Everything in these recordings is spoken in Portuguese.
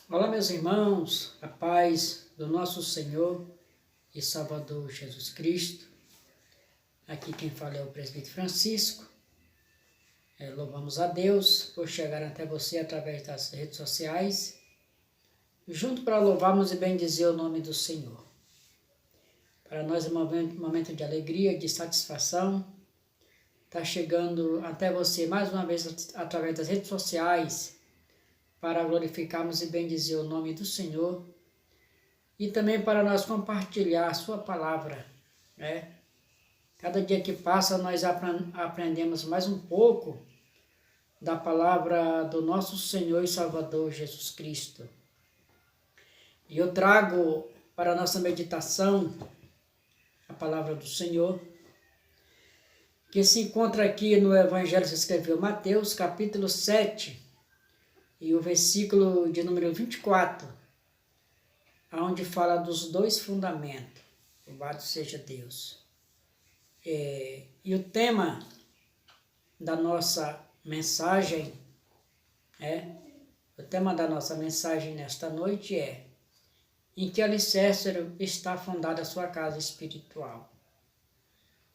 Olá, meus irmãos, a paz do nosso Senhor e Salvador Jesus Cristo. Aqui quem fala é o presbítero Francisco. Louvamos a Deus por chegar até você através das redes sociais, junto para louvarmos e bendizer o nome do Senhor. Para nós é um momento de alegria, de satisfação, está chegando até você mais uma vez através das redes sociais, para glorificarmos e bendizer o nome do Senhor e também para nós compartilhar a sua palavra, né? Cada dia que passa nós aprendemos mais um pouco da palavra do nosso Senhor e Salvador Jesus Cristo. E eu trago para a nossa meditação a palavra do Senhor, que se encontra aqui no Evangelho que escreveu Mateus, capítulo 7, e o versículo de número 24, onde fala dos dois fundamentos. Louvado seja Deus. E o tema da nossa mensagem nesta noite é: em que alicerce está fundada a sua casa espiritual?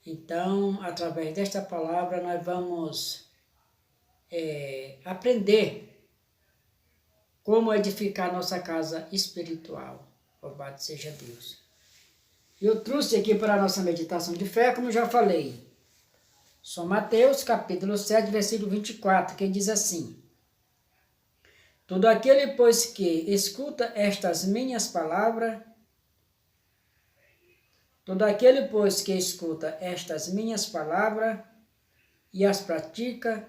Então, através desta palavra, nós vamos aprender como edificar nossa casa espiritual. Louvado seja Deus. Eu trouxe aqui para a nossa meditação de fé, como já falei, São Mateus, capítulo 7, versículo 24, que diz assim: Todo aquele, pois, que escuta estas minhas palavras, e as pratica,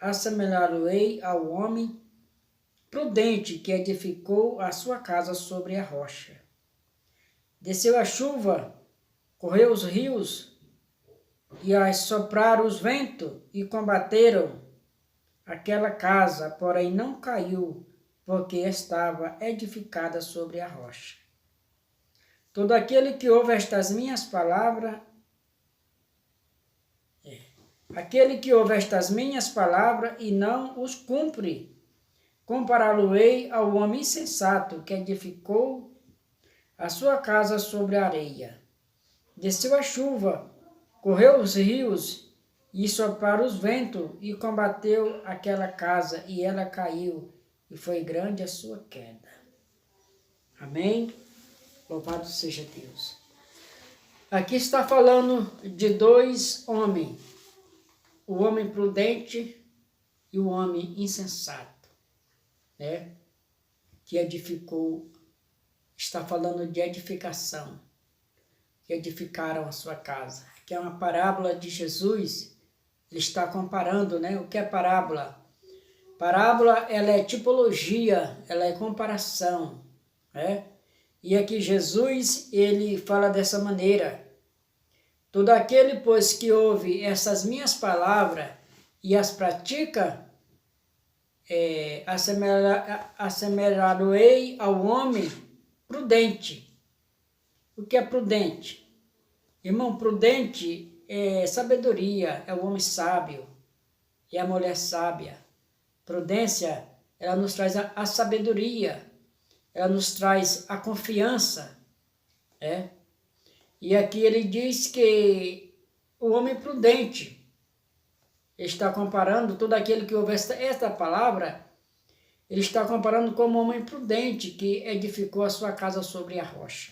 assemelhá-lo-ei ao homem prudente que edificou a sua casa sobre a rocha. Desceu a chuva, correu os rios, e assopraram os ventos, e combateram aquela casa, porém não caiu, porque estava edificada sobre a rocha. Todo aquele que ouve estas minhas palavras, e não os cumpre, compará-lo-ei ao homem insensato que edificou a sua casa sobre a areia. Desceu a chuva, correu os rios, e sopraram os ventos, e combateu aquela casa, e ela caiu, e foi grande a sua queda. Amém? Louvado seja Deus. Aqui está falando de dois homens, o homem prudente e o homem insensato, que edificou. Está falando de edificação, que edificaram a sua casa, que é uma parábola de Jesus. Ele está comparando, o que é parábola? Parábola, ela é tipologia, ela é comparação, E aqui Jesus, ele fala dessa maneira: todo aquele, pois, que ouve essas minhas palavras e as pratica, assemelhá-lo-ei ao homem prudente. O que é prudente? Irmão, prudente é sabedoria, é o homem sábio, é a mulher sábia. Prudência, ela nos traz a sabedoria, ela nos traz a confiança, E aqui ele diz que o homem prudente está comparando todo aquele que ouve esta palavra. Ele está comparando como um homem prudente que edificou a sua casa sobre a rocha.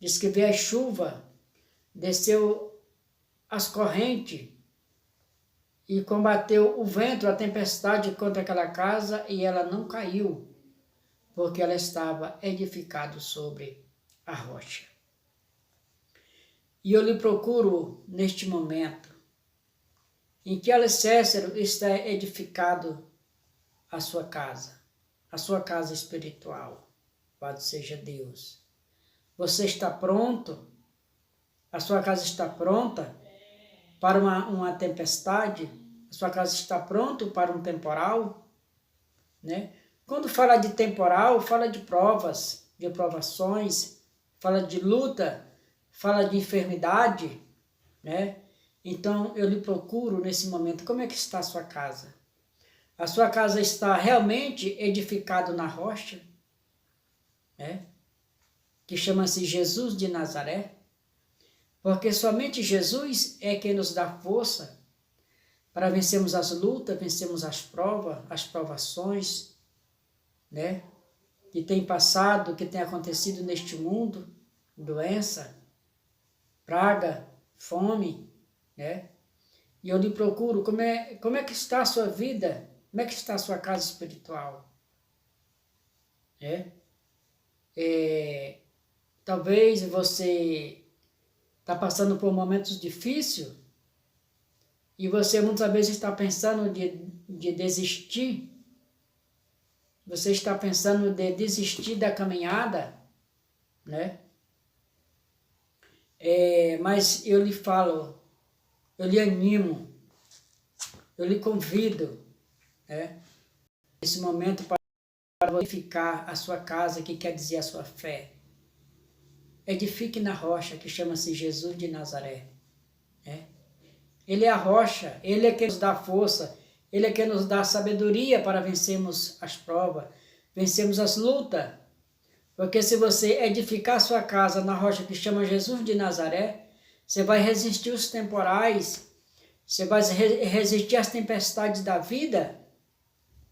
Diz que veio a chuva, desceu as correntes e combateu o vento, a tempestade contra aquela casa, e ela não caiu, porque ela estava edificada sobre a rocha. E eu lhe procuro neste momento: em que alicerce está edificado a sua casa espiritual? Louvado seja Deus. Você está pronto? A sua casa está pronta para uma tempestade? A sua casa está pronta para um temporal? Quando fala de temporal, fala de provas, de provações, fala de luta, fala de enfermidade, Então, eu lhe procuro nesse momento: como é que está a sua casa? A sua casa está realmente edificada na rocha, né? Que chama-se Jesus de Nazaré, porque somente Jesus é quem nos dá força para vencermos as lutas, vencermos as provas, as provações, né? Que tem passado, que tem acontecido neste mundo, doença, praga, fome, né? E eu lhe procuro, como é que está a sua vida? Como é que está a sua casa espiritual? Talvez você está passando por momentos difíceis e você muitas vezes está pensando de desistir. Você está pensando de desistir da caminhada, né? Mas eu lhe falo, eu lhe animo, eu lhe convido, né? Nesse momento para edificar a sua casa, que quer dizer a sua fé. Edifique na rocha, que chama-se Jesus de Nazaré. Né? Ele é a rocha, Ele é quem nos dá força, Ele é quem nos dá sabedoria para vencermos as provas, vencermos as lutas. Porque se você edificar sua casa na rocha que chama Jesus de Nazaré, você vai resistir os temporais, você vai resistir às tempestades da vida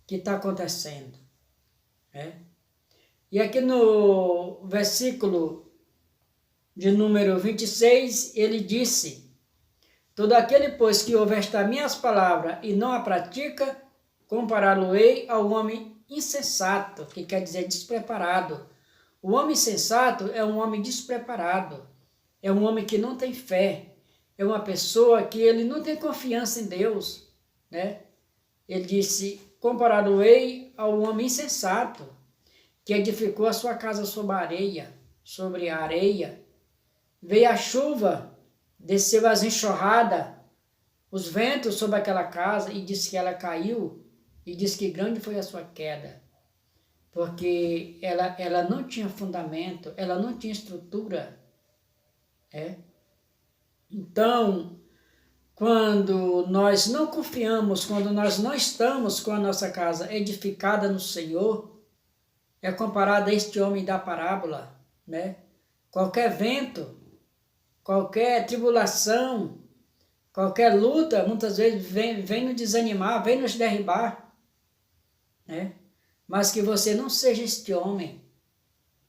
que está acontecendo. Né? E aqui no versículo de número 26, ele disse: todo aquele, pois, que ouve estas minhas palavras e não a pratica, compará-lo-ei ao homem insensato, que quer dizer despreparado. O homem insensato é um homem despreparado, é um homem que não tem fé, é uma pessoa que ele não tem confiança em Deus, né? Ele disse: compará-lo-ei ao homem insensato, que edificou a sua casa sobre a areia. Veio a chuva, desceu as enxurradas, os ventos sobre aquela casa, e disse que ela caiu, e disse que grande foi a sua queda, porque ela não tinha fundamento, ela não tinha estrutura. Então, quando nós não confiamos, quando nós não estamos com a nossa casa edificada no Senhor, é comparado a este homem da parábola, né? Qualquer vento, qualquer tribulação, qualquer luta, muitas vezes vem nos desanimar, vem nos derribar, né? Mas que você não seja este homem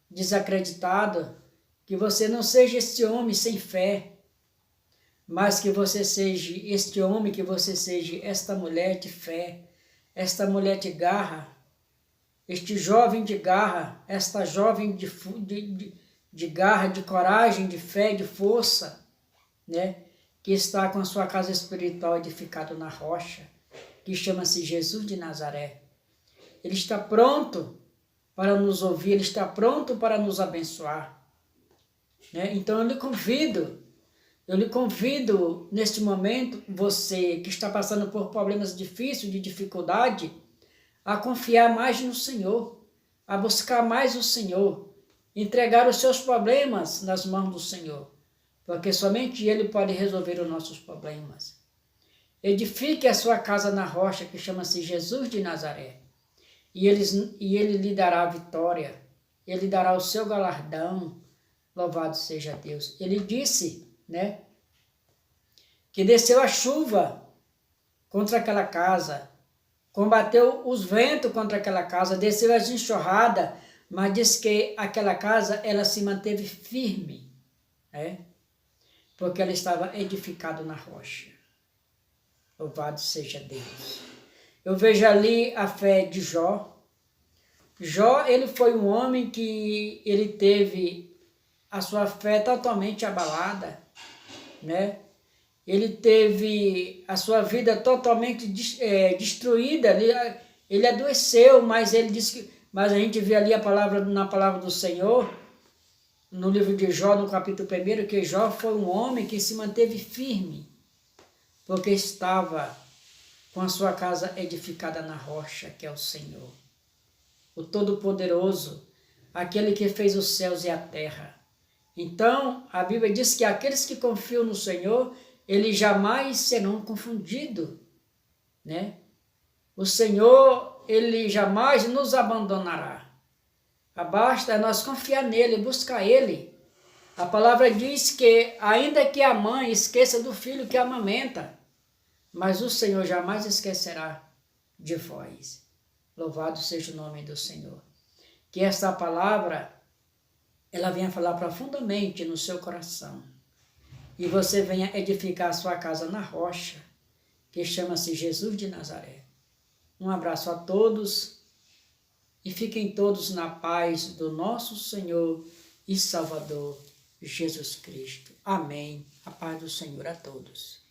desacreditado, que você não seja este homem sem fé, mas que você seja este homem, que você seja esta mulher de fé, esta mulher de garra, este jovem de garra, esta jovem de garra, de coragem, de fé, de força, né? Que está com a sua casa espiritual edificada na rocha, que chama-se Jesus de Nazaré. Ele está pronto para nos ouvir, Ele está pronto para nos abençoar. Né? Então eu lhe convido neste momento, você que está passando por problemas difíceis, de dificuldade, a confiar mais no Senhor, a buscar mais o Senhor, entregar os seus problemas nas mãos do Senhor, porque somente Ele pode resolver os nossos problemas. Edifique a sua casa na rocha, que chama-se Jesus de Nazaré, e Ele lhe dará a vitória, Ele dará o seu galardão. Louvado seja Deus. Ele disse, né, que desceu a chuva contra aquela casa, combateu os ventos contra aquela casa, desceu as enxurradas, mas diz que aquela casa, ela se manteve firme, né? Porque ela estava edificada na rocha. Louvado seja Deus. Eu vejo ali a fé de Jó. Jó, ele foi um homem que ele teve a sua fé totalmente abalada, né? Ele teve a sua vida totalmente destruída, ele adoeceu, mas ele disse que, mas a gente vê ali na palavra do Senhor, no livro de Jó, no capítulo 1, que Jó foi um homem que se manteve firme, porque estava com a sua casa edificada na rocha, que é o Senhor, o Todo-Poderoso, aquele que fez os céus e a terra. Então, a Bíblia diz que aqueles que confiam no Senhor, eles jamais serão confundidos, né? O Senhor, Ele jamais nos abandonará. Basta nós confiar nele, buscar ele. A palavra diz que, ainda que a mãe esqueça do filho que amamenta, mas o Senhor jamais esquecerá de vós. Louvado seja o nome do Senhor. Que esta palavra, ela venha falar profundamente no seu coração. E você venha edificar a sua casa na rocha, que chama-se Jesus de Nazaré. Um abraço a todos e fiquem todos na paz do nosso Senhor e Salvador Jesus Cristo. Amém. A paz do Senhor a todos.